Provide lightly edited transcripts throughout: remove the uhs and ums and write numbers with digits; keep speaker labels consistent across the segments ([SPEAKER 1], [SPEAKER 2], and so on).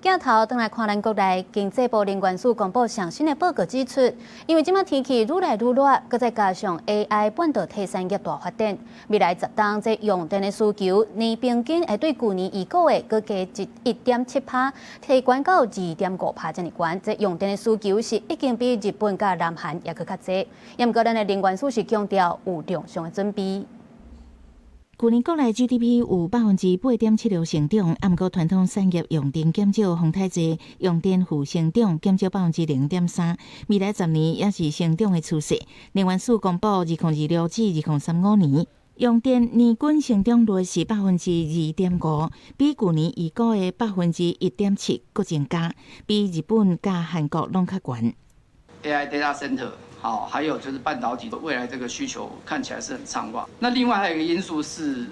[SPEAKER 1] 鏡頭轉來看咱國內經濟部能源署公布上新的報告指出，因為即馬天氣愈來愈熱，擱再加上 AI 半導體產業大發展，未來10檔這用電的需求年平均會對去年預估的擱加1.7%，提懸到2.5%這麼懸。這用電的需求是已經比日本甲南韓也擱較濟。也毋過咱的能源署是強調有量上的準備。
[SPEAKER 2] 去年國內 GDP 有8.76%成長，啊，毋過傳統產業用電減少風太濟，用電負成長減少0.3%，未來10年也是成長的趨勢。能源署公布2026至2035年用電年均成長率是2.5%，比去年預估的1.7%擱增加，比日本甲韓國攏較懸。
[SPEAKER 3] AI data center。好，還有就是半導體的未來這個需求看起來是很暢旺。那另外還有一個因素是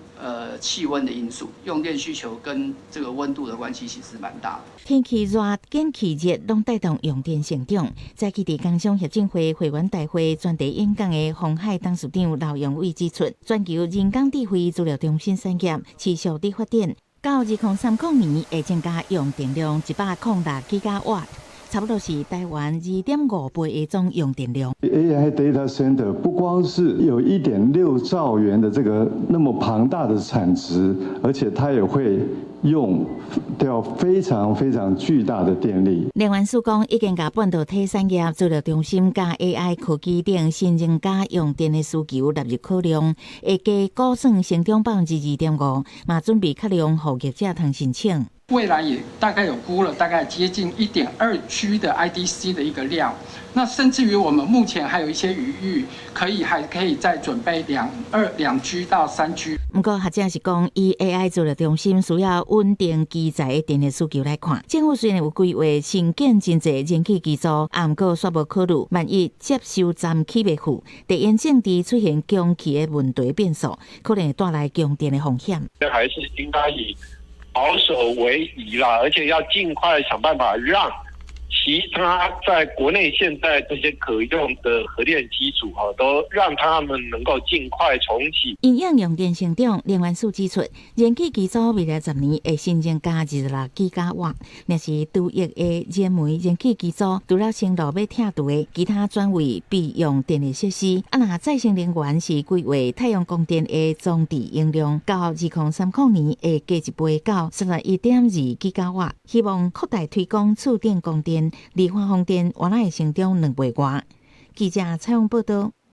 [SPEAKER 3] 氣溫的因素，用電需求跟這個溫度的關係其實蠻大的。
[SPEAKER 2] 天氣熱、天氣熱，攏帶動用電成長。在基地工商協進會會員大會專題演講的鴻海董事長劉永偉指出，全球人工智慧資料中心產業持續地發展，到2030年會增加用電量106 GW。差不多是台灣2.5倍的總用電量。
[SPEAKER 4] AI data center 不光是有1.6兆元的這個那麼龐大的產值，而且它也會用掉非常非常巨大的電力。
[SPEAKER 2] 能源署講，已經把半導體產業資料中心加 AI 科技等新增加用電的需求納入考量，會加估算成長2.5%，嘛準備開量予業者通申請。
[SPEAKER 5] 未來也大概有估了，大概接近1.2G 的 IDC 的一個量，那甚至於我們目前還有一些餘裕，還可以再準備2G 到3G。不過學者是講，以 AI 資料中心需要穩定基載電的需求來看，政府雖然有規劃新建真濟燃氣機組，啊，不過卻無考慮萬一接收站起袂赴，地緣政治出現長期的問題變數，可能會帶來供電的風險。
[SPEAKER 6] 這還是應該以保守為宜啦，而且要盡快想辦法讓其他在國內現在這些可用的核電機組都讓他們能夠盡快重啟。
[SPEAKER 2] 因應用電成長，能源署指出，燃氣機組未來10年會新增加26 GW，若是獨一的燃煤燃氣機組，除了線路要拆除的，其他轉為備用電的設施。啊，那再生能源是規劃太陽光電的總值用量到2030年會加1倍到31.2 GW，希望擴大推廣儲電供電。離岸風電原來會成長2倍外。記者採訪報道。